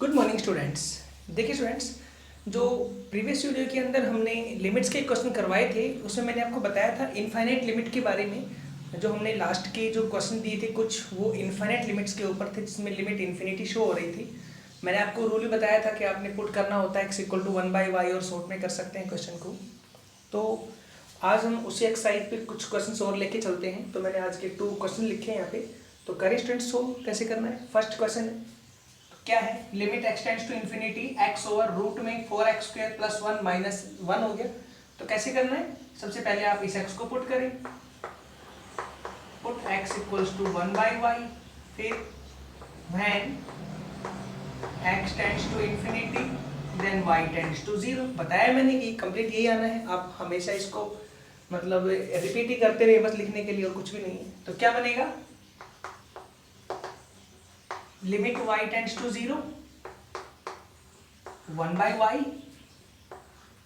Good morning students. देखिए students, जो previous video के अंदर हमने लिमिट्स के क्वेश्चन करवाए थे उसमें मैंने आपको बताया था इनफाइनाइट लिमिट के बारे में। जो हमने लास्ट के जो क्वेश्चन दिए थे कुछ वो इनफाइनाइट लिमिट्स के ऊपर थे जिसमें लिमिट इन्फिनिटी शो हो रही थी। मैंने आपको रूल भी बताया था कि आपने पुट करना होता है x=1/y और शॉर्ट में कर सकते हैं क्वेश्चन को। तो आज हम उसी एक्सरसाइज पे कुछ क्वेश्चन और लेके चलते हैं। तो मैंने आज के 2 क्वेश्चन लिखे हैं यहाँ पे। तो करें स्टूडेंट्स, सो कैसे करना है। फर्स्ट क्वेश्चन क्या है, limit x tends to infinity x over root में 4x² + 1 - 1 हो गया। तो कैसे करना है, सबसे पहले आप इस x को पुट करें, पुट x = 1/y, फिर when x tends to infinity then y tends to 0। बताया मैंने कि कंप्लीट यही आना है, आप हमेशा इसको मतलब रिपीट ही करते रहे बस लिखने के लिए, और कुछ भी नहीं है। तो क्या बनेगा, limit y tends to 0 1/y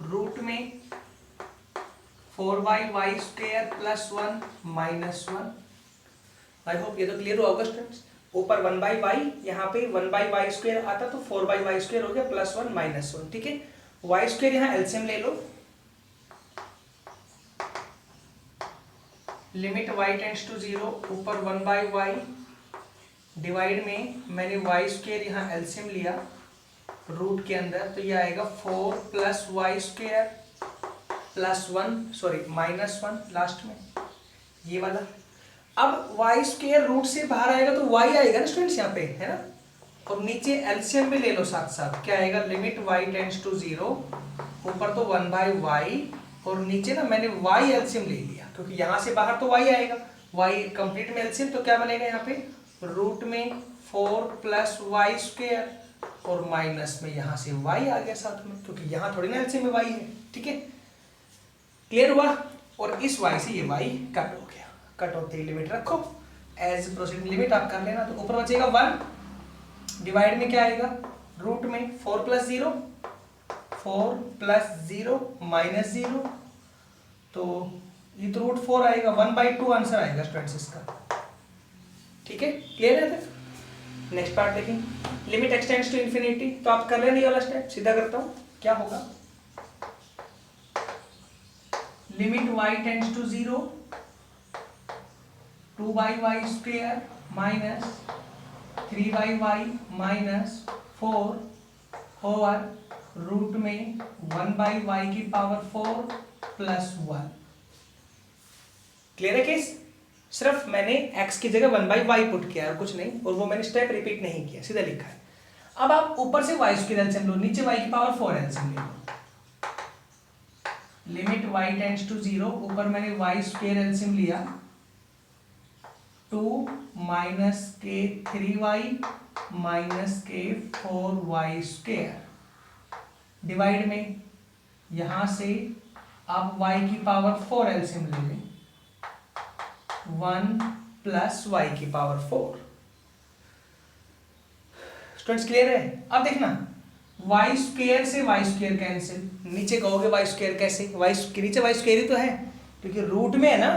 root में 4y² + 1 - 1। आई होप ये तो क्लियर होगा स्टूडेंट्स। ऊपर 1/y, यहाँ पे 1/y² आता तो 4y² हो गया +1 - 1। ठीक है, y² यहाँ एलसीएम ले लो, लिमिट y टेंड्स टू 0 ऊपर 1/y डिवाइड में मैंने y² यहाँ एलसीएम लिया रूट के अंदर, तो ये आएगा 4 + y² + 1 -1 लास्ट में ये वाला। अब y² रूट से बाहर आएगा तो y आएगा ना स्टूडेंट्स यहाँ पे, है ना। और नीचे एलसीएम भी ले लो साथ साथ, क्या आएगा, लिमिट y टेंड्स टू 0 ऊपर तो 1/y और नीचे ना मैंने y एलसीएम ले लिया क्योंकि यहाँ से बाहर तो y आएगा, y कंप्लीट में एलसीएम, तो क्या बनेगा यहाँ पे रूट में 4 + y² और माइनस में यहाँ से y आ गया साथ में, क्योंकि यहाँ थोड़ी ना एलसीएम में y है। ठीक है, क्लियर हुआ। और इस y से ये y कट हो गया, कट होते ही लिमिट रखो, एज प्रोसीडिंग लिमिट आप कर लेना। तो ऊपर बचेगा 1 डिवाइड में क्या आएगा, रूट में 4 + 0 -0, तो ये तो √4 आएगा, 1/2 आंसर आएगा स्टूडेंट्स इसका। ठीक है, क्लियर है। नेक्स्ट पार्ट देखें, limit x tends to infinity, तो आप कर लेना ये वाला स्टेप, सीधा करता हूं, क्या होगा, limit y tends to 0 2y² - 3y -4 over root में 1/y⁴ + 1। क्लियर है केस। सिर्फ मैंने x की जगह 1/y पुट किया और कुछ नहीं, और वो मैंने स्टेप रिपीट नहीं किया, सीधा लिखा है। अब आप ऊपर से y² एलसीएम लो, नीचे y⁴ एलसीएम ले लो, लिमिट y टेंड्स टू 0 ऊपर मैंने y² एलसीएम लिया 2 - के 3y के 4y² डिवाइड में यहां से आप y⁴ एलसीएम ले लें 1 + y⁴। स्टूडेंट्स क्लियर है। अब देखना, y² से y² कैंसिल, नीचे कहोगे y² कैसे, नीचे y² ही तो है क्योंकि रूट में है ना,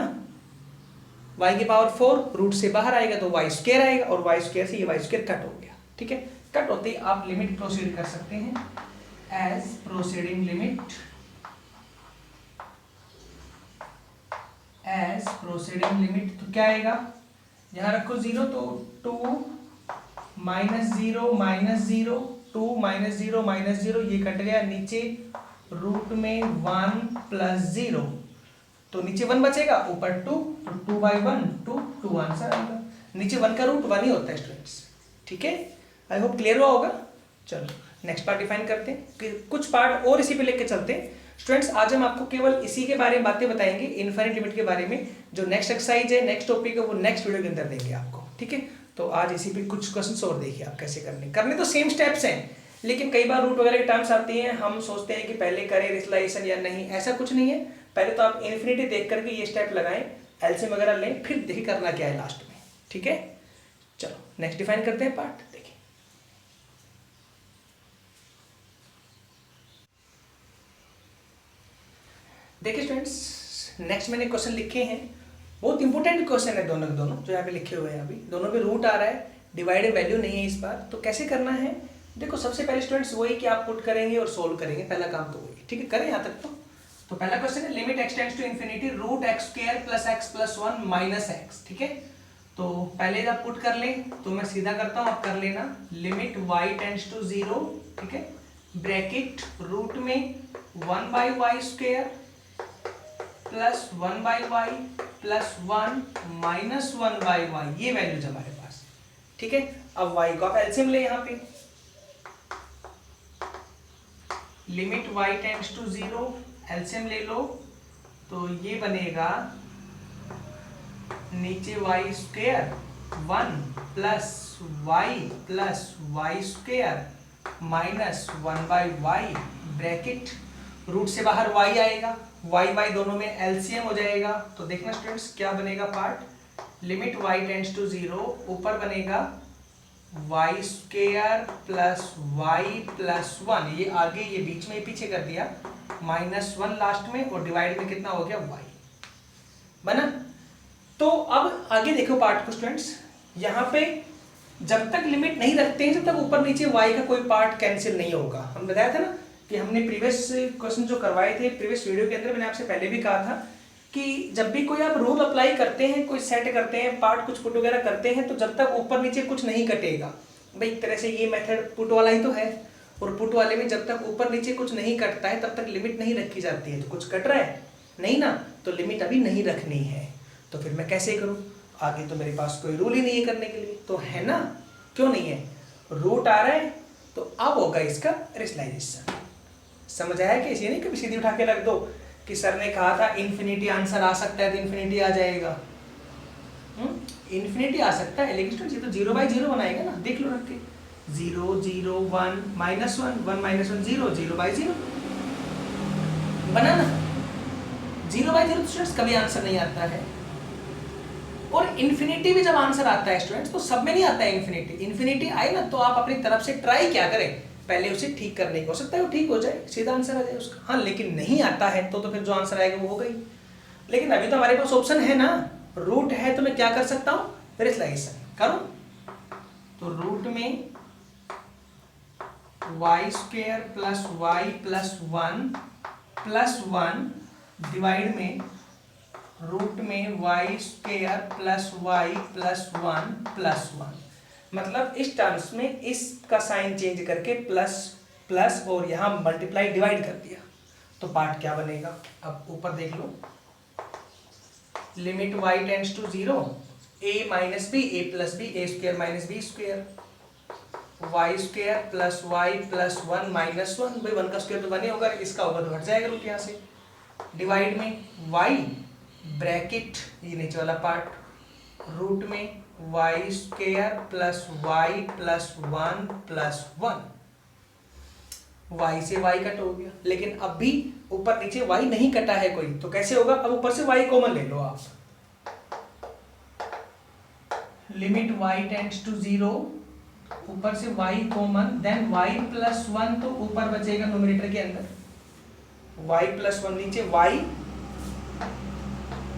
y⁴ रूट से बाहर आएगा तो y² आएगा, और y² से ये y² कट हो गया। ठीक है, कट होते ही आप लिमिट प्रोसीड कर सकते हैं, as proceeding limit, as proceeding limit. तो क्या आएगा, यहां रखो 0 तो 2 - 0 -0 2 - 0 ये कट गया, नीचे रूट में 1 + 0, तो नीचे 1 बचेगा, ऊपर 2, तो 2/1 2 आंसर आएगा। नीचे 1 का रूट 1 ही होता है स्टूडेंट्स। ठीक है, आई होप क्लियर हुआ होगा। चलो नेक्स्ट पार्ट डिफाइन करते हैं, कि कुछ पार्ट और इसी पे लेके चलते हैं स्टूडेंट्स। आज हम आपको केवल इसी के बारे में बातें बताएंगे, इनफाइनाइट लिमिट के बारे में। जो नेक्स्ट एक्सरसाइज है, नेक्स्ट टॉपिक है, वो नेक्स्ट वीडियो के अंदर देंगे आपको। ठीक है, तो आज इसी पे कुछ क्वेश्चंस और देखिए आप कैसे करने तो सेम स्टेप्स हैं, लेकिन कई बार रूट वगैरह के टर्म्स आती हैं, हम सोचते हैं कि पहले करें रिलेशन या नहीं, ऐसा कुछ नहीं है। पहले तो आप इन्फिनिटी देख करके ये स्टेप लगाएं, एलसीएम वगैरह लें, फिर देखिए करना क्या है लास्ट में। ठीक है, चलो नेक्स्ट डिफाइन करते हैं पार्ट। देखिए देखिए स्टूडेंट्स, नेक्स्ट मैंने क्वेश्चन लिखे हैं, बहुत इंपॉर्टेंट क्वेश्चन है दोनों जो यहाँ पे लिखे हुए हैं। अभी दोनों पे रूट आ रहा है, डिवाइडेड वैल्यू नहीं है इस बार। तो कैसे करना है, देखो सबसे पहले स्टूडेंट्स वही कि आप पुट करेंगे और सोल्व करेंगे, पहला काम तो वही, ठीक है। करें यहाँ तक तो पहला क्वेश्चन है limit x tends to infinity root X square plus X plus 1 minus X, ठीक है। तो पहले जब पुट कर लें तो मैं सीधा करता हूँ, आप कर लेना। लिमिट y टेंड्स टू 0, ठीक है, ब्रैकेट रूट में 1 by Y square plus 1 by Y plus 1 minus 1 by Y, ये वैल्यूज हमारे पास, ठीक है। अब y को आप एलसीएम ले यहाँ पे, limit y tends to 0, LCM ले लो तो ये बनेगा नीचे Y square 1 plus Y square minus 1 by Y, bracket root से बाहर y आएगा, y दोनों में एलसीएम हो जाएगा। तो देखना स्टूडेंट्स क्या बनेगा part, limit y tends to 0, ऊपर बनेगा Y square plus Y plus 1, ये आगे ये बीच में पीछे कर दिया, माइनस 1 लास्ट में, और डिवाइड में कितना हो गया y बना। तो अब आगे देखो पार्ट को स्टूडेंट्स, यहाँ पे जब तक लिमिट नहीं रखते हैं जब तक ऊपर नीचे y का कोई पार्ट कैंसिल नहीं होगा। हम बताया था ना कि हमने प्रीवियस क्वेश्चन जो करवाए थे प्रीवियस वीडियो के अंदर, मैंने आपसे पहले भी कहा था कि जब भी कोई आप रूल अप्लाई करते हैं, कोई सेट करते हैं, पार्ट कुछ पुट वगैरह करते हैं, तो जब तक ऊपर नीचे कुछ नहीं कटेगा, भाई एक तरह से ये मेथड पुट वाला ही तो है, और पुट वाले में जब तक ऊपर नीचे कुछ नहीं कटता है तब तक लिमिट नहीं रखी जाती है। तो कुछ कट रहा है नहीं ना, तो लिमिट अभी नहीं रखनी है, तो फिर मैं कैसे करूँ, आगे तो मेरे पास कोई रूल ही नहीं है करने के लिए, तो है ना, क्यों नहीं है, रूट आ रहा है तो अब होगा इसका रेशनलाइजेशन। समझ आया कि इसे नहीं कभी सीधी उठा के रख दो कि सर ने कहा था इन्फिनिटी आंसर आ सकता है तो इन्फिनिटी आ जाएगा, इन्फिनिटी आ सकता है, लेकिन ये तो 0 बाई 0 बनाएगा ना, देख लो रख के 0 0 1 माइनस 1 1 माइनस 1 0 0 बाई 0 बना ना, 0 बाई 0 स्टूडेंट्स कभी आंसर नहीं आता है। और इन्फिनिटी भी जब आंसर आता है स्टूडेंट्स तो सब में नहीं आता है इन्फिनिटी, इन्फिनिटी आए ना तो आप अपनी तरफ से ट्राई क्या करें, पहले उसे ठीक करने की, हो सकता है वो ठीक हो जाए, सीधा आंसर आ जाए उसका, हाँ लेकिन नहीं आता है तो फिर जो आंसर आएगा वो होगा ही। लेकिन अभी तो हमारे पास ऑप्शन है ना, रूट है तो मैं क्या कर सकता हूँ, रेशनलाइजेशन करूँ, तो रूट में Y square plus Y plus 1 divide में रूट में Y square plus Y plus 1, मतलब इस टर्म्स में इसका साइन चेंज करके प्लस प्लस और यहाँ मल्टीप्लाई डिवाइड कर दिया, तो पार्ट क्या बनेगा, अब ऊपर देख लो, limit y tends to 0 a minus B A plus B A square minus B square, Y square plus Y plus 1 minus 1, भाई 1 का स्क्वायर तो 1 ही होगा, इसका होगा तो हट जाएगा रूट यहाँ से, डिवाइड में y ब्रैकेट ये नीचे वाला पार्ट रूट में Y square plus Y plus 1 plus 1, y से y कट हो गया, लेकिन अब भी ऊपर नीचे y नहीं कटा है कोई, तो कैसे होगा, अब ऊपर से y कॉमन ले लो आप, लिमिट y टेंड्स टू 0, ऊपर से y common, then y plus 1 तो ऊपर बचेगा न्यूमरेटर के अंदर, y प्लस 1 नीचे y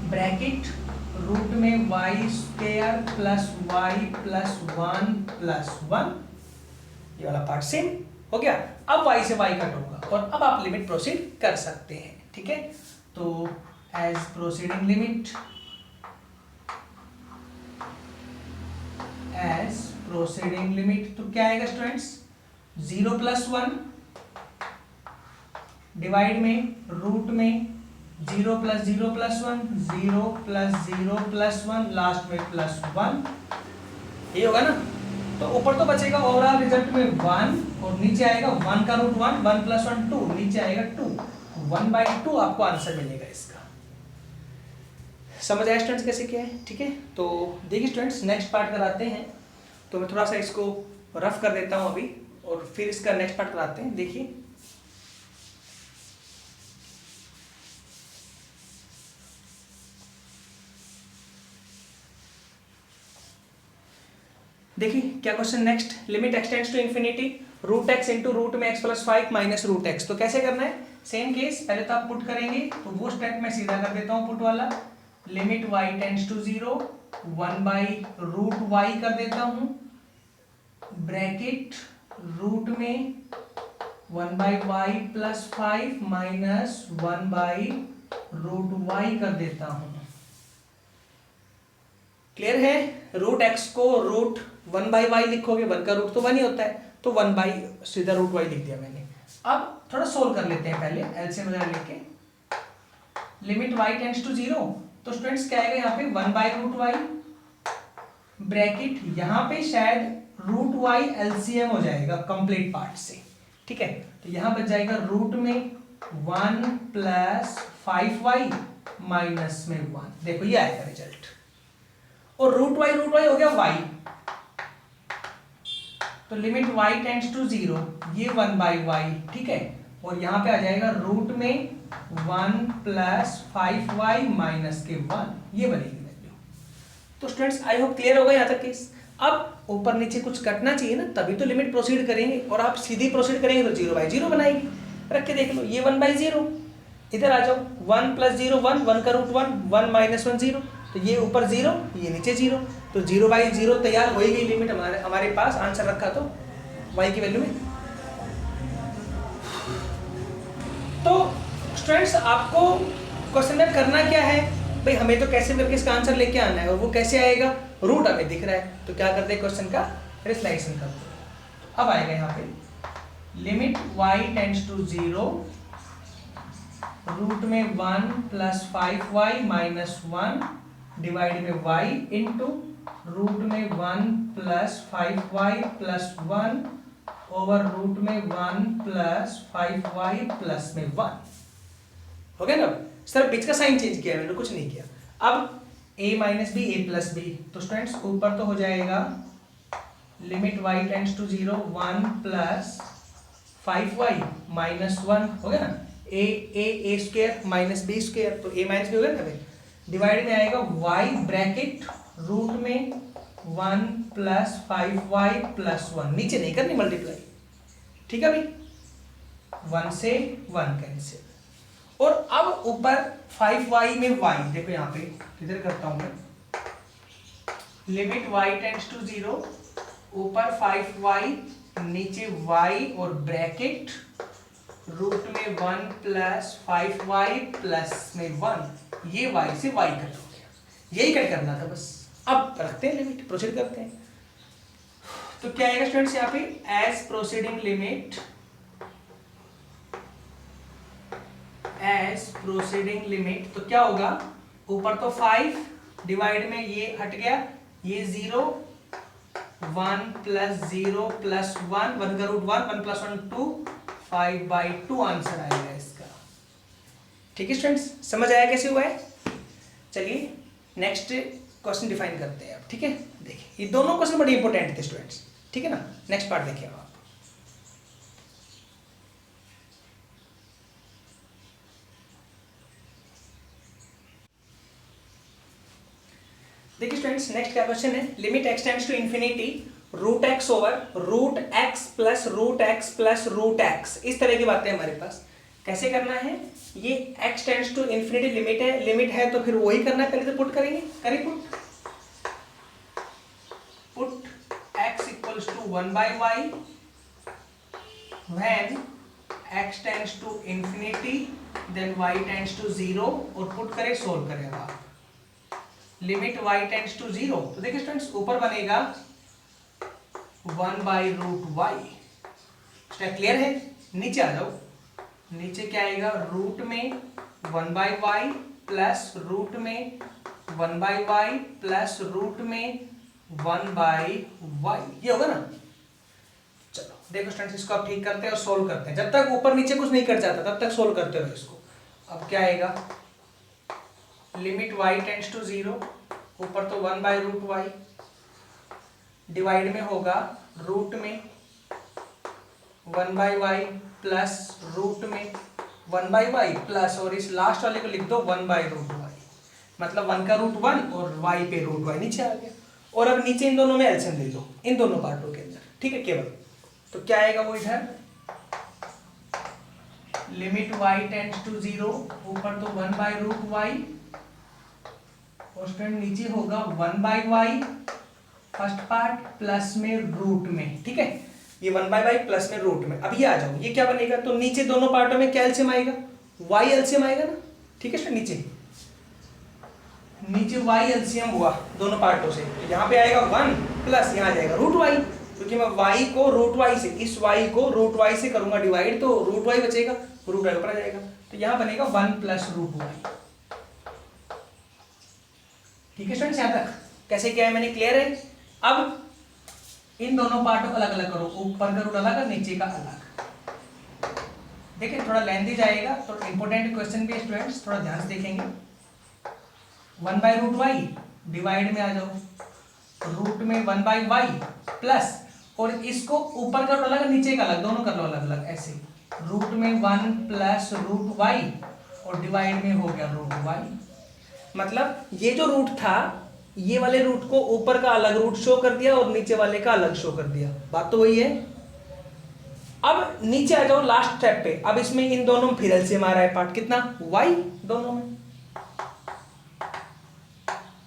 ब्रैकेट रूट में Y square plus Y plus 1 plus 1, ये वाला पार्ट सेम हो गया। अब y से y कट होगा और अब आप लिमिट प्रोसीड कर सकते हैं, ठीक है। तो as proceeding limit, as proceeding limit तो क्या आएगा स्टूडेंट्स, 0 प्लस 1 डिवाइड में रूट में 0 plus 0 plus 1 0 plus 0 plus 1 last में प्लस 1, ये होगा ना, तो ऊपर तो बचेगा ओवरऑल रिजल्ट में 1 और नीचे आएगा 1 का रूट 1 1 प्लस 1 2, नीचे आएगा 2, 1/2 आपको आंसर मिलेगा इसका। समझ आया स्टूडेंट्स कैसे क्या है, ठीक है। तो देखिए स्टूडेंट्स नेक्स्ट पार्ट कराते हैं, तो मैं थोड़ा सा इसको रफ कर देता हूँ अभी और फिर इसका नेक्स्ट पार्ट कराते हैं। देखिए देखिए क्या question next, limit x tends to infinity root X into root में x plus 5 minus root X, तो कैसे करना है, सेम केस, पहले तो आप पुट करेंगे, तो वो स्टेप मैं सीधा कर देता हूँ पुट वाला, limit y tends to 0 1 by root y कर देता हूँ, ब्रैकेट रूट में 1/y प्लस 5 माइनस 1/√y कर देता हूं। क्लियर है? रूट एक्स को रूट 1/y लिखोगे, 1 का रूट तो 1 ही होता है, तो 1 सीधा √y लिख दिया मैंने। अब थोड़ा सोल्व कर लेते हैं पहले एलसीएम वगैरह लेके। लिमिट y टेंड्स टू 0, तो स्टूडेंट्स क्या आएगा यहाँ पे 1/√y ब्रैकेट, यहाँ पे शायद √y एलसीएम हो जाएगा कंप्लीट पार्ट से, ठीक है। तो यहाँ बच जाएगा रूट में 1 प्लस 5y माइनस में 1, देखो ये आएगा रिजल्ट। और √y हो गया y, तो लिमिट y टेंड्स टू 0, ये 1/y, ठीक है। और यहाँ पे आ जाएगा रूट में 1 प्लस 5y माइनस के 1, ये बनेगी वैल्यू। तो स्टूडेंट्स आई होप क्लियर होगा यहाँ तक केस। अब ऊपर नीचे कुछ कटना चाहिए ना, तभी तो लिमिट प्रोसीड करेंगे, और आप सीधी प्रोसीड करेंगे तो 0/0 बनाएगी। रख के देख लो, ये 1/0, इधर आ जाओ, 1 प्लस 0 1, 1 का रूट 1, 1 माइनस 1 0, तो ये ऊपर 0, ये नीचे 0, तो 0/0 तैयार हो गई लिमिट हमारे पास। आंसर रखा तो y की वैल्यू में। तो स्टूडेंट्स आपको क्वेश्चन में करना क्या है भाई, हमें तो कैसे करके इसका आंसर लेके आना है, और वो कैसे आएगा, रूट हमें दिख रहा है, तो क्या करते हैं क्वेश्चन का रिफ्लेक्शन करते हैं। अब आएगा यहाँ पे limit y tends to 0, root में 1 प्लस 5y माइनस 1 डिवाइड में y इंटू रूट में 1 plus 5y plus 1 over root में 1 प्लस 5y प्लस में 1। हो गया ना? सर बीच का साइन चेंज किया मैंने, कुछ नहीं किया। अब a minus B, a plus B, तो स्टूडेंट्स ऊपर तो हो जाएगा limit y tends to 0, 1 plus 5y minus 1, हो गया ना, a square minus B square, तो a माइनस बी हो गया ना भाई, डिवाइड में आएगा y ब्रैकेट रूट में 1 प्लस 5y प्लस 1, नीचे नहीं करनी मल्टीप्लाई, ठीक है भाई, 1 से 1 कैंसिल। और अब ऊपर 5y में y, देखो यहाँ पे किधर करता हूं मैं, लिमिट y टेंड्स टू 0, ऊपर 5y नीचे y और ब्रैकेट रूट में 1 प्लस 5y प्लस में 1, ये y से y कट हो गया, यही कट करना था बस। अब रखते हैं लिमिट, प्रोसीड करते हैं। तो क्या आएगा स्टूडेंट्स यहाँ पे, as proceeding limit, as proceeding limit, तो क्या होगा, ऊपर तो 5 डिवाइड में ये हट गया, ये 0, 1 प्लस 0 प्लस 1, 1 का रूट 1, 1 प्लस 1 2, 5/2 आंसर आएगा इसका। ठीक है स्टूडेंट्स, समझ आया कैसे हुआ है? चलिए नेक्स्ट क्वेश्चन डिफाइन करते हैं अब, ठीक है। देखिए ये दोनों क्वेश्चन बड़े इंपॉर्टेंट थे स्टूडेंट्स, ठीक है ना। नेक्स्ट पार्ट देखिए आप। देखिए स्टूडेंट्स नेक्स्ट क्या क्वेश्चन है, limit x tends to infinity root x over root x plus root x plus root x, इस तरह की बातें हमारे पास। कैसे करना है, ये x tends to infinity limit है तो फिर वही करना है, पहले तो पुट करेंगे, करें put x equals to 1/y when x tends to infinity then y tends to 0, और पुट करें, सोल्व करें आप। लिमिट y टेंड्स टू 0, तो देखिए स्टूडेंट्स ऊपर बनेगा 1/√y, क्लियर है। नीचे आ जाओ, नीचे क्या आएगा, रूट में 1/y प्लस रूट में 1/y प्लस रूट में 1/y, ये होगा ना। चलो देखो स्टूडेंट्स इसको आप ठीक करते हैं और सोल्व करते हैं, जब तक ऊपर नीचे कुछ नहीं कट जाता तब तक सोल्व करते हो इसको। अब क्या आएगा, लिमिट y टेंड्स टू 0, ऊपर तो 1/√y डिवाइड में होगा रूट में 1/y प्लस रूट में 1/y प्लस, और इस लास्ट वाले को लिख दो 1/√y, मतलब 1 का रूट 1 और y पे रूट y नीचे आ गया। और अब नीचे इन दोनों में एलसीएम ले लो, इन दोनों पार्टों के अंदर, ठीक है केवल। तो क्या आएगा वो इधर, लिमिट y टेंड्स टू 0, ऊपर तो 1/√y और स्टूडेंट नीचे होगा 1/y फर्स्ट पार्ट प्लस में रूट में, ठीक है। ये 1/y प्लस में रूट में। अब ये आ जाओ, ये क्या बनेगा, तो नीचे दोनों पार्टों में क्या एलसीएम आएगा, y एलसीएम आएगा ना, ठीक है। नीचे y एलसीएम हुआ दोनों पार्टों से, तो यहाँ पे आएगा 1 प्लस यहाँ आ जाएगा रूट y, क्योंकि मैं y को रूट y से, इस y को रूट y से करूंगा डिवाइड, तो रूट y बचेगा, रूट y ऊपर आ जाएगा, तो यहाँ बनेगा 1 प्लस रूट y। ठीक है स्टूडेंट्स, यहाँ तक कैसे क्या है मैंने क्लियर है। अब इन दोनों पार्टों को अलग अलग करो, ऊपर का रूट अलग और नीचे का अलग। देखिए थोड़ा लेंथी जाएगा, तो इंपॉर्टेंट क्वेश्चन भी स्टूडेंट्स थोड़ा ध्यान से देखेंगे। 1/√y डिवाइड में आ जाओ, रूट में 1/y प्लस, और इसको ऊपर का रूट अलग नीचे का अलग, दोनों कर लो अलग अलग ऐसे, रूट में 1 प्लस रूट y और डिवाइड में हो गया रूट y। मतलब ये जो रूट था, ये वाले रूट को ऊपर का अलग रूट शो कर दिया और नीचे वाले का अलग शो कर दिया, बात तो वही है। अब नीचे आ जाओ लास्ट स्टेप पे, अब इसमें इन दोनों में फिर एलसीएम आ रहा है पार्ट कितना, y दोनों में।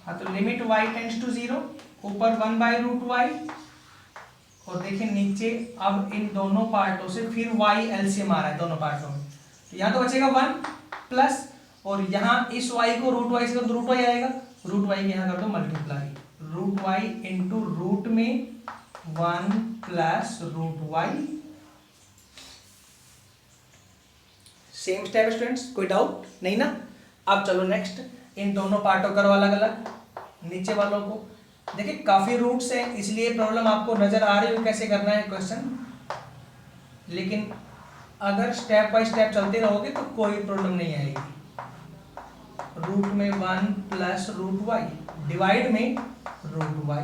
हाँ तो लिमिट y टेंड्स टू 0, ऊपर 1/√y, और देखिए नीचे अब इन दोनों पार्टों से फिर y एलसीएम आ रहा है दोनों पार्टों में, तो यहाँ तो बचेगा 1 प्लस, और यहाँ इस y को रूट y से तो रूट y आएगा, रूट y के यहाँ कर दो multiply, root y into root में 1 plus root y। Same step students, कोई डाउट नहीं ना। अब चलो नेक्स्ट, इन दोनों पार्टों करो अलग अलग, नीचे वालों को। देखिए काफी रूट्स हैं, इसलिए प्रॉब्लम आपको नजर आ रही हो कैसे करना है क्वेश्चन, लेकिन अगर स्टेप बाय स्टेप चलते रहोगे तो कोई प्रॉब्लम नहीं आएगी। रूट में 1 प्लस रूट y डिवाइड में रूट y,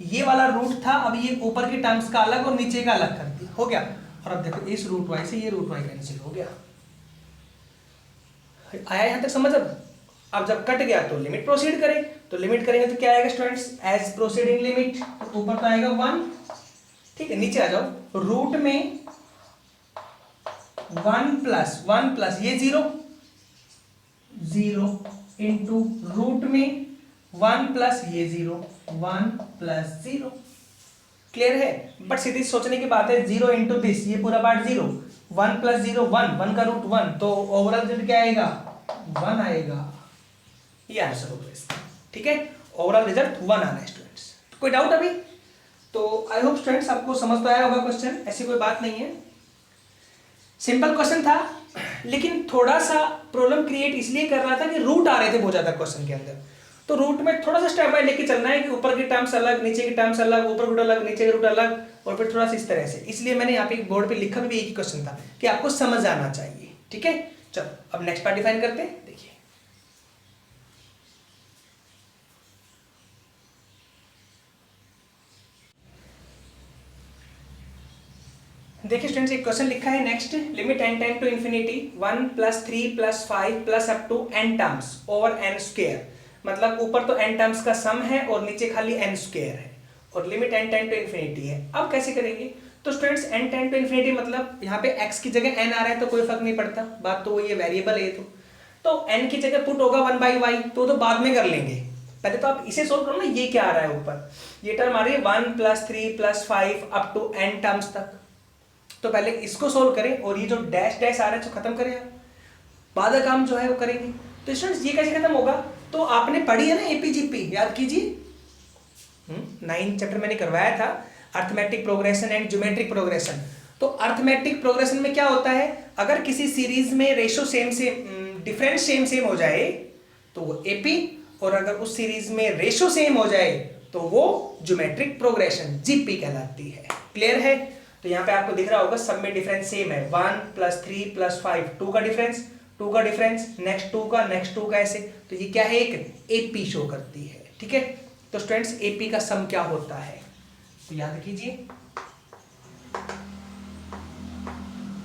ये वाला रूट था, अब ये ऊपर के टर्म्स का अलग और नीचे का अलग कर दिया, हो गया। और अब देखो इस रूट y से ये रूट y कैंसिल हो गया, आया यहां तक समझ। अब जब कट गया तो लिमिट प्रोसीड करें, तो लिमिट करेंगे तो क्या आएगा स्टूडेंट्स, एज प्रोसीडिंग लिमिट, तो ऊपर तो आएगा 1, ठीक है। नीचे आ जाओ, रूट में 1 प्लस ये 0 इंटू रूट में 1 प्लस ये 1 प्लस 0। क्लियर है, बट सीधी सोचने की बात है, 0 इंटू दिस, ये पूरा पार्ट 0, 1 प्लस 0 1 का रूट 1, तो ओवरऑल रिजल्ट क्या आएगा, 1 आएगा, ये आंसर होगा इसका, ठीक है। ओवरऑल रिजल्ट 1 आना है स्टूडेंट्स। कोई डाउट अभी? तो आई होप स्टूडेंट्स आपको समझ तो आया होगा क्वेश्चन, ऐसी कोई बात नहीं है, सिंपल क्वेश्चन था, लेकिन थोड़ा सा प्रॉब्लम क्रिएट इसलिए कर रहा था कि रूट आ रहे थे बहुत ज्यादा क्वेश्चन के अंदर, तो रूट में थोड़ा सा स्टेप बाय लेके चलना है कि ऊपर की टर्म्स अलग, नीचे की टर्म्स अलग, ऊपर रूट अलग, नीचे का रूट अलग, और फिर थोड़ा सा इस तरह से, इसलिए मैंने यहाँ पे बोर्ड पे लिखा भी एक ही क्वेश्चन था कि आपको समझ आना चाहिए, ठीक है। चलो अब नेक्स्ट पार्ट डिफाइन करते हैं, देखिए देखिए स्टूडेंट्स, एक क्वेश्चन लिखा है next, limit n tend to infinity 1 plus 3 plus 5 plus up to n terms over n square, मतलब ऊपर तो n टर्म्स का सम है और नीचे खाली n स्क्वायर है, और limit n tend to infinity है। अब कैसे करेंगे, तो students n tend to infinity मतलब यहाँ पे x की जगह n आ रहा है तो कोई फर्क नहीं पड़ता, बात तो वो ये वेरिएबल है, तो n की जगह पुट होगा 1/y, तो बाद में कर लेंगे, पहले तो आप इसे सोल्व करो ना, ये क्या आ रहा है ऊपर, ये टर्म आ रही है 1 plus 3 plus 5 to to n terms तक, तो पहले इसको सोल्व करें और ये जो डैश डैश आ रहा है तो खत्म करें, बाद का काम जो है वो करेंगे। तो स्टूडेंट्स ये कैसे खत्म होगा, तो आपने पढ़ी है ना एपीजीपी, याद कीजिए 9th चैप्टर मैंने करवाया था, arithmetic progression and geometric progression. तो अर्थमेटिक प्रोग्रेशन में क्या होता है, अगर किसी सीरीज में रेशो सेम डिफरेंस सेम हो जाए तो वो एपी, और अगर उस सीरीज में रेशो सेम हो जाए तो वो ज्योमेट्रिक प्रोग्रेशन जीपी कहलाती है। क्लियर है, तो यहाँ पे आपको दिख रहा होगा सब में डिफरेंस सेम है, 1 प्लस 3 प्लस 5 2 का डिफरेंस, 2 का डिफरेंस, नेक्स्ट 2 का, नेक्स्ट 2 का, ऐसे, तो ये क्या है, एक एपी शो करती है, ठीक है। तो स्टूडेंट्स एपी का सम क्या होता है, तो याद कीजिए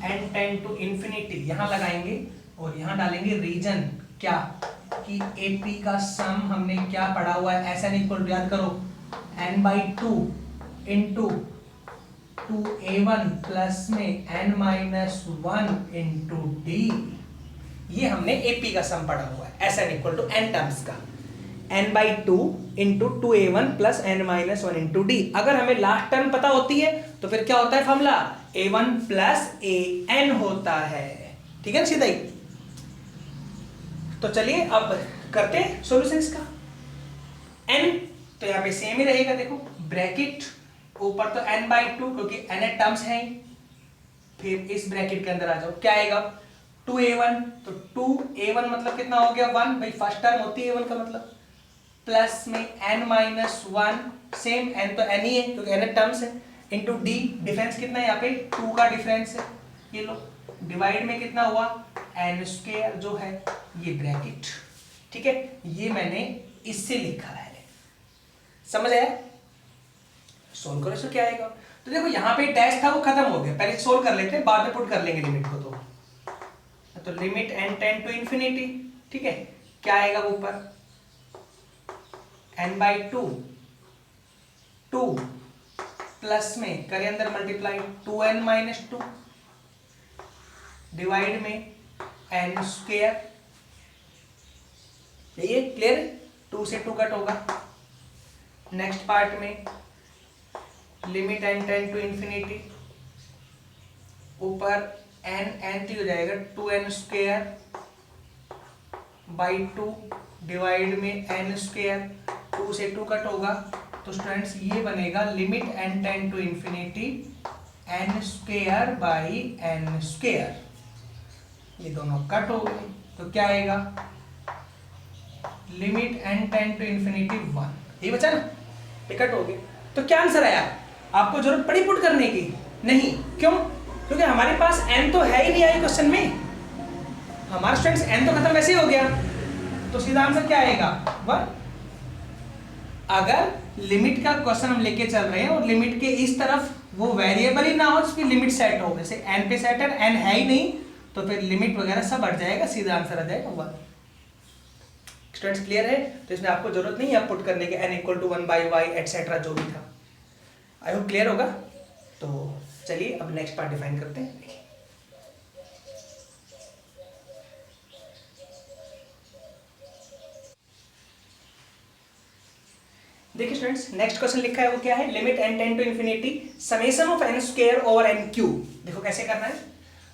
n टेंड टू इन्फिनिटी यहां लगाएंगे और यहां डालेंगे रीजन, क्या कि एपी का सम हमने क्या पढ़ा हुआ है, ऐसा नहीं इक्वल, याद करो n/2 इंटू 2a1 प्लस में n-1 इंटू डी, ये हमने एपी का सम पढ़ा हुआ है, ऐसा इक्वल टू n टर्म्स का। n/2 into 2a1 plus n-1 into D. अगर हमें लास्ट टर्म पता होती है तो फिर क्या होता है फॉर्मूला, a1 प्लस an होता है। ठीक है ना सीधा ही। तो चलिए अब करते हैं सॉल्यूशन इसका। n तो यहाँ पे सेम ही रहेगा, देखो ब्रैकेट ऊपर तो n/2 क्योंकि n टर्म्स हैं। फिर इस ब्रैकेट के अंदर आ जाओ, क्या आएगा 2a1, तो 2a1 मतलब कितना हो गया 1, भाई फर्स्ट टर्म होती है a1 का मतलब, प्लस में n-1, सेम n तो n ही है क्योंकि n टर्म्स है, इंटू डी डिफरेंस कितना है यहाँ पे 2 का डिफरेंस है, ये लो डिवाइड में कितना हुआ n² जो है ये ब्रैकेट। ठीक है, ये मैंने इससे लिखा है, समझ आया। सोल्व करो इसको क्या आएगा, तो देखो यहाँ पे डैश था वो खत्म हो गया, पहले सोल्व कर लेते हैं बाद में पुट कर लेंगे लिमिट को। तो limit n tend to infinity, ठीक है, क्या आएगा ऊपर n/2, 2 प्लस में करें अंदर मल्टीप्लाई 2n-2 डिवाइड में n², ये क्लियर है, 2 से 2 कट होगा। नेक्स्ट पार्ट में limit n tend to infinity, ऊपर n हो जाएगा 2n² बाई 2 डिवाइड में n², 2 से 2 कट होगा, तो स्टूडेंट्स ये बनेगा limit n tend to infinity n² by n², ये दोनों कट हो गए, तो क्या आएगा limit n tend to infinity 1, ये बचा ना, ये कट हो गए। तो क्या आंसर आया, आपको जरूरत पड़ी पुट करने की नहीं, क्यों, क्योंकि हमारे पास n तो है ही नहीं आई क्वेश्चन में, हमारा स्टूडेंट्स n तो खत्म वैसे ही हो गया, तो सीधा आंसर क्या आएगा 1। अगर लिमिट का क्वेश्चन हम लेके चल रहे हैं और लिमिट के इस तरफ वो वेरिएबल ही ना हो जिसपे लिमिट सेट हो, जैसे n पे सेट है, n है ही नहीं, तो फिर लिमिट वगैरह सब हट जाएगा, सीधा आंसर आ जाएगा 1। स्टूडेंट्स क्लियर है, तो इसमें आपको जरूरत नहीं है पुट करने के n = 1/y एटसेट्रा जो भी था, आई होप क्लियर होगा। तो चलिए अब नेक्स्ट पार्ट डिफाइन करते हैं। देखिए स्टूडेंट्स नेक्स्ट क्वेश्चन लिखा है वो क्या है, limit n tend to infinity summation of n² over n³। देखो कैसे करना है,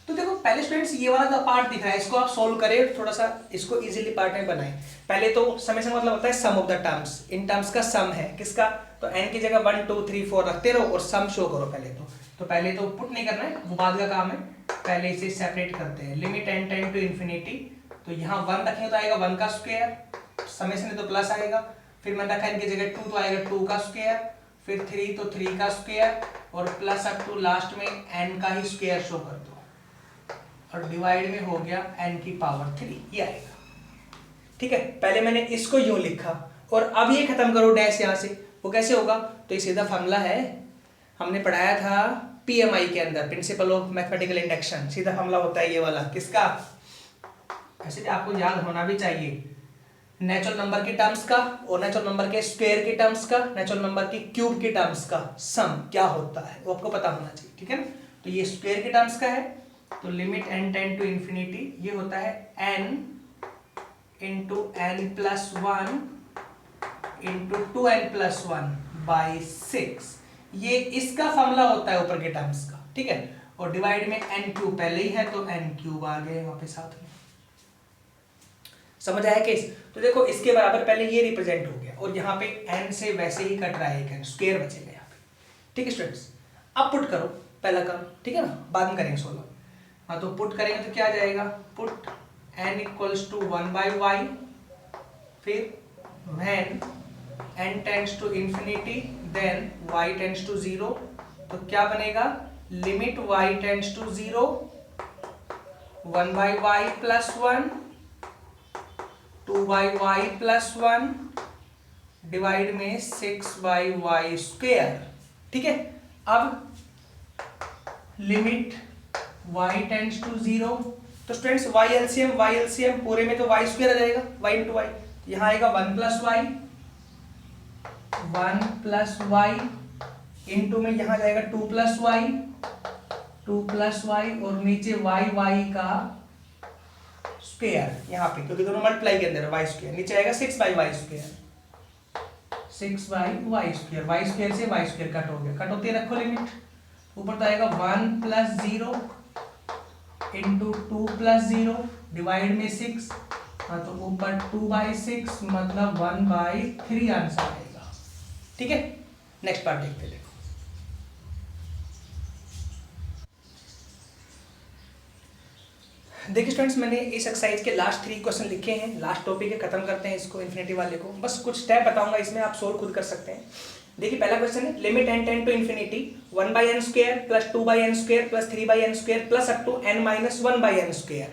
तो देखो पहले स्टूडेंट्स ये वाला जो पार्ट दिख रहा है इसको आप सोल्व करें, थोड़ा सा इसको इजीली पार्ट में बनाएं। पहले तो समेशन मतलब होता है सम ऑफ द टर्म्स, इन टर्म्स का सम है किसका, तो n की जगह 1 2 3 4 रखते रहो और सम शो करो पहले तो पहले तो पुट नहीं करना है, वो बाद का काम है, पहले इसे सेपरेट करते हैं। Limit n tend to infinity, तो यहाँ 1 रखेंगे तो आएगा 1 का स्क्वायर, समेशन है तो प्लस आएगा, फिर मैंने रखा इनकी जगह 2 तो आएगा 2 का स्क्वायर, फिर 3 तो 3 का स्क्वायर, और प्लस अप टू लास्ट में n का ही स्क्वायर शो कर दो, और डिवाइड में हो गया n की पावर 3, ये आएगा। ठीक है, पहले मैंने इसको यूं लिखा और अब ये खत्म करो डैश यहाँ से, वो कैसे होगा, तो ये सीधा फॉर्मूला है, हमने पढ़ाया था PMI के अंदर, प्रिंसिपल ऑफ मैथमेटिकल इंडक्शन, सीधा फॉर्मूला होता है ये वाला किसका, ऐसे आपको याद होना भी चाहिए, नेचुरल नंबर के टर्म्स का और नेचुरल नंबर के स्क्वायर के टर्म्स का, नेचुरल नंबर के क्यूब के टर्म्स का सम क्या होता है वो आपको पता होना चाहिए। ठीक है ना, तो ये स्क्वायर के टर्म्स का है, तो limit n tend to infinity ये होता है n into n+1 into 2n+1/6, ये इसका फॉर्मूला होता है ऊपर के टर्म्स का। ठीक है, और डिवाइड में n³ पहले ही है तो n³ आ गए वहां पे साथ में, समझ आया केस। तो देखो इसके बराबर पहले ये रिप्रेजेंट हो गया और यहाँ पे n से वैसे ही कट रहा है, एक स्क्वायर बचेगा यहाँ पे। ठीक है स्टूडेंट्स, अब पुट करो पहला काम, ठीक है ना, बाद में करेंगे सोल्व। हाँ तो पुट करेंगे तो क्या आ जाएगा, पुट n = 1/y, फिर when n tends to infinity then y tends to 0, तो क्या बनेगा limit y tends to 0 1/y + 1 2/y + 1 divide में 6/y²। ठीक है, अब लिमिट y टेंड्स टू 0, तो स्टूडेंट्स y एलसीएम पूरे में तो y² आ जाएगा, y × y, यहाँ आएगा 1 + y इंटू में यहाँ जाएगा 2 + y और नीचे y का स्क्वायर यहाँ पे, क्योंकि दोनों मल्टीप्लाई के अंदर है y², नीचे आएगा 6/y²। 6/y², y² से y² कट हो गया, कट होती है, रखो लिमिट, ऊपर तो आएगा 1 + 0 इंटू 2 + 0 डिवाइड में 6, हाँ तो ऊपर 2/6 मतलब 1/3 आंसर आएगा। ठीक है, नेक्स्ट पार्ट देखते हैं। देखिए स्टूडेंट्स, मैंने इस एक्सरसाइज के लास्ट 3 क्वेश्चन लिखे हैं, लास्ट टॉपिक है, खत्म करते हैं इसको, इन्फिनिटी वाले को। बस कुछ स्टेप बताऊंगा, इसमें आप सोल्व खुद कर सकते हैं। देखिए पहला क्वेश्चन है limit n tend to infinity 1/n² plus 2/n² plus 3/n² plus up to n minus 1/n²।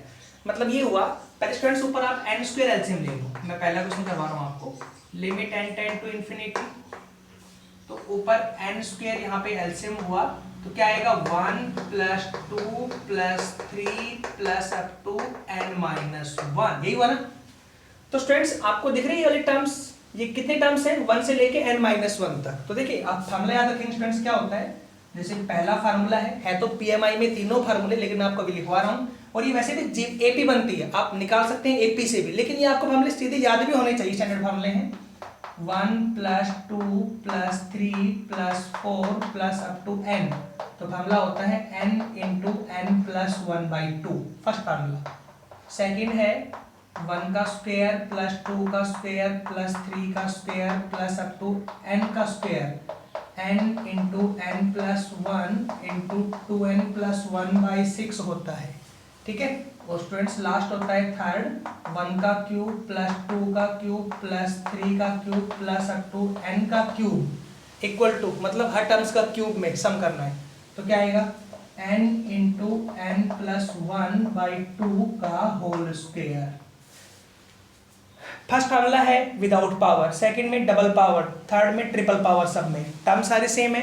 मतलब ये हुआ, पहले स्टूडेंट्स ऊपर आप n² एलसीएम ले लो। मैं पहला क्वेश्चन करवा रहा हूँ आपको, limit n tend to infinity, तो ऊपर n² यहाँ पे एलसीएम हुआ तो क्या आएगा 1 + 2 + 3 plus up to n minus 1, यही हुआ ना। तो स्टूडेंट्स आपको दिख रही है ये वाली टर्म्स, ये कितने टर्म्स हैं 1 से लेके n माइनस 1 तक। तो देखिए आप फार्मूला याद रखेंगे स्टूडेंट्स, क्या होता है, जैसे पहला फार्मूला है तो पीएमआई में तीनों फार्मूले, लेकिन मैं आपको अभी लिखवा रहा हूँ, और ये वैसे भी एपी बनती है, आप निकाल सकते हैं एपी से भी, लेकिन ये आपको फार्मूले सीधे याद भी होने चाहिए, स्टैंडर्ड फार्मूले हैं। 1 + 2 + 3 + 4 प्लस अप टू n, तो फार्मूला होता है n into n + 1/2, first formula. Second है 1 का स्क्वायर प्लस 2 का स्क्वायर प्लस 3 का square plus up to n का square, n into n + 1 into 2n + 1/6 होता है। ठीक है, और स्टूडेंट्स लास्ट होता है थर्ड 1 का क्यूब प्लस 2 का क्यूब प्लस 3 का cube plus up to n का क्यूब इक्वल टू, मतलब हर टर्म्स का क्यूब में सम करना है, तो क्या आएगा n इंटू n + 1/2 का होल स्क्वायर। फर्स्ट फार्मूला है विदाउट पावर, सेकंड में डबल पावर, थर्ड में ट्रिपल पावर, सब में टर्म सारे सेम है।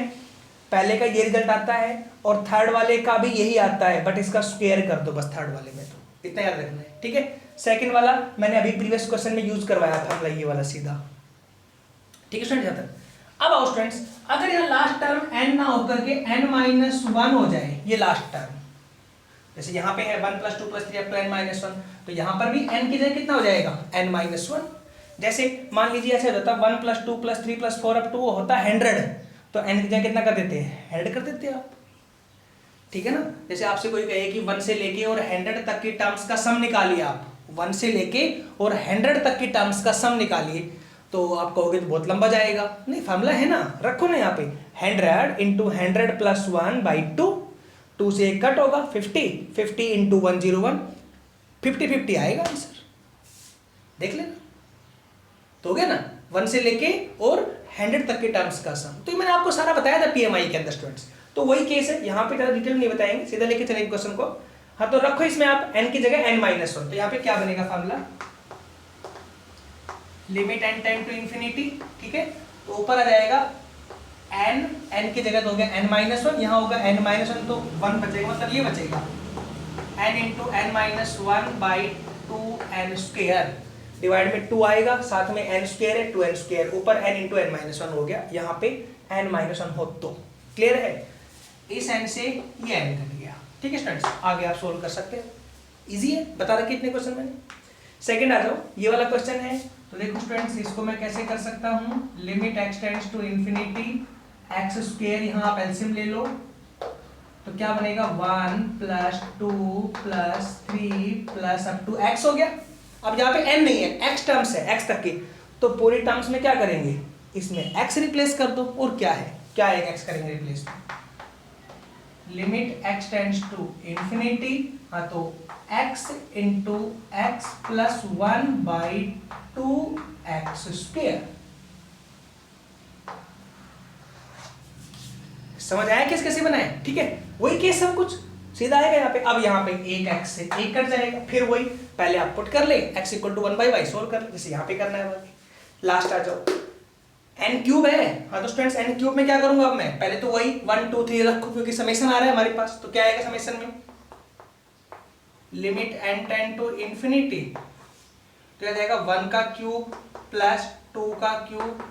पहले का ये रिजल्ट आता है और थर्ड वाले का भी यही आता है, बट इसका स्क्वायर कर दो बस थर्ड वाले में, तो इतना याद रखना है। ठीक है, सेकंड वाला मैंने अभी प्रीवियस क्वेश्चन में यूज करवाया था, ये वाला सीधा। ठीक है स्टूडेंट्स, अब आओ स्टूडेंट्स, अगर यहाँ लास्ट टर्म n ना होकर के n माइनस 1 हो जाए, ये लास्ट टर्म, जैसे यहाँ पे है 1 + 2 + 3 up to n माइनस 1, तो यहाँ पर भी n की जगह कितना हो जाएगा n माइनस 1। जैसे मान लीजिए ऐसे हो जाता 1 + 2 + 3 + 4 up to होता है 100, तो n की जगह कितना कर देते हैं 100 कर देते हैं आप। ठीक है ना, जैसे आपसे कोई कहे कि 1 से लेके और 100 तक की टर्म्स का सम निकालिए, आप 1 से लेके और 100 तक की टर्म्स का सम निकालिए, तो आप कहोगे तो बहुत लंबा जाएगा। नहीं, फार्मूला है ना, रखो ना यहाँ पे 100 इंटू 100 + 1/2, 2 से 1 कट होगा 50, 50 इंटू 101, 50 आएगा आंसर, देख लेना, तो हो गया ना 1 से लेके और 100 तक के टर्म्स का सम। तो ये मैंने आपको सारा बताया था पीएमआई के अंदर स्टूडेंट्स, तो वही केस है, यहाँ पे ज़्यादा डिटेल नहीं बताएंगे, सीधा लेके चलेंगे क्वेश्चन को। हाँ, तो रखो इसमें आप n की जगह n माइनस 1, तो यहाँ पे क्या बनेगा formula, limit n tend to infinity. ठीक है, तो ऊपर आ जाएगा n की जगह तो हो गया n माइनस 1, यहाँ होगा n माइनस 1, तो 1 बचेगा, मतलब ये बचेगा n into n minus 1/2n² divide में 2 आएगा, साथ में n² है 2n², ऊपर n इंटू n माइनस 1 हो गया, यहाँ पे n माइनस 1 हो, तो क्लियर है, इस n से ये n कट गया। ठीक है स्टूडेंट्स, आगे आप सोल्व कर सकते हैं, इजी है, बता रखे इतने क्वेश्चन मैंने। सेकंड आ जाओ, ये वाला क्वेश्चन है, तो देखो स्टूडेंट्स इसको मैं कैसे कर सकता हूँ, limit x tends to infinity x², यहाँ आप एलसीएम ले लो, तो क्या बनेगा 1 + 2 + 3 प्लस अप टू x हो गया। अब यहाँ पे n नहीं है, x टर्म्स है, x तक की, तो पूरी टर्म्स में क्या करेंगे, इसमें x रिप्लेस कर दो, और क्या है, क्या है x करेंगे replace, limit x tends to infinity, हाँ तो x इंटू x + 1/2x²। समझ आया किस कैसे बनाए। ठीक है, वही केस सब कुछ सीधा आएगा यहाँ पे। अब यहाँ पे एक x से एक कट जाएगा, फिर वही पहले आप पुट कर ले x = 1/y सोल्व कर ले, जैसे यहाँ पे करना है बाकी। लास्ट आ जाओ, n³ है, हाँ तो स्टूडेंट्स n³ में क्या करूंगा, अब मैं पहले तो वही 1 2 3 रखो, क्योंकि समेशन आ रहा है हमारे पास, तो क्या आएगा समेशन में, limit n tend to infinity, तो क्या जाएगा 1 का क्यूब प्लस 2 का क्यूब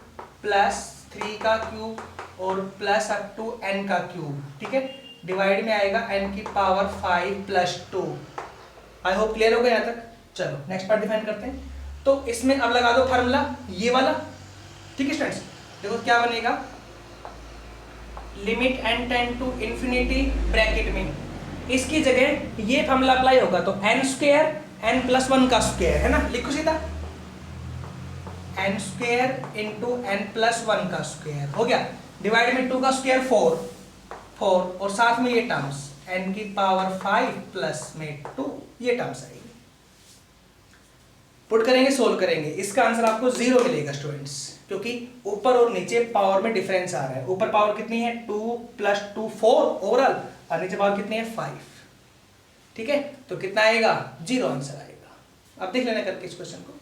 प्लस 3 का क्यूब और प्लस अप टू n का क्यूब। ठीक है, डिवाइड में आएगा n की पावर 5 + 2। आई होप क्लियर हो गया यहाँ तक। चलो नेक्स्ट पार्ट डिफाइन करते हैं, तो इसमें अब लगा दो फार्मूला ये वाला। ठीक है स्टूडेंट्स, देखो क्या बनेगा, limit n tend to infinity bracket में इसकी जगह ये फॉर्मूला अप्लाई होगा तो n स्क्वायर n+1 का स्क्वायर है ना, लिखो सीधा n स्क्वायर इंटू n+1 का स्क्वायर हो गया, डिवाइड में 2 का स्क्वायर 4 और साथ में ये टर्म्स n की पावर 5 प्लस में 2 ये टर्म्स आएगी। पुट करेंगे, सोल्व करेंगे, इसका आंसर आपको 0 मिलेगा स्टूडेंट्स, क्योंकि ऊपर और नीचे पावर में डिफरेंस आ रहा है। ऊपर पावर कितनी है 2 + 2 4 ओवरऑल, और नीचे पावर कितनी है 5। ठीक है, तो कितना आएगा 0 आंसर आएगा। अब देख लेना करके इस क्वेश्चन को।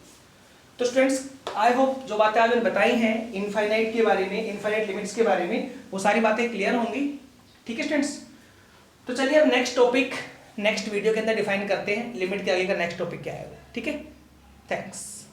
तो स्टूडेंट्स आई होप जो बातें आज मैंने बताई हैं इनफाइनाइट के बारे में, इनफाइनाइट लिमिट्स के बारे में, वो सारी बातें क्लियर होंगी। ठीक है स्टूडेंट्स, तो चलिए अब नेक्स्ट टॉपिक नेक्स्ट वीडियो के अंदर डिफाइन करते हैं, लिमिट के आगे का नेक्स्ट टॉपिक क्या है। ठीक है, थैंक्स।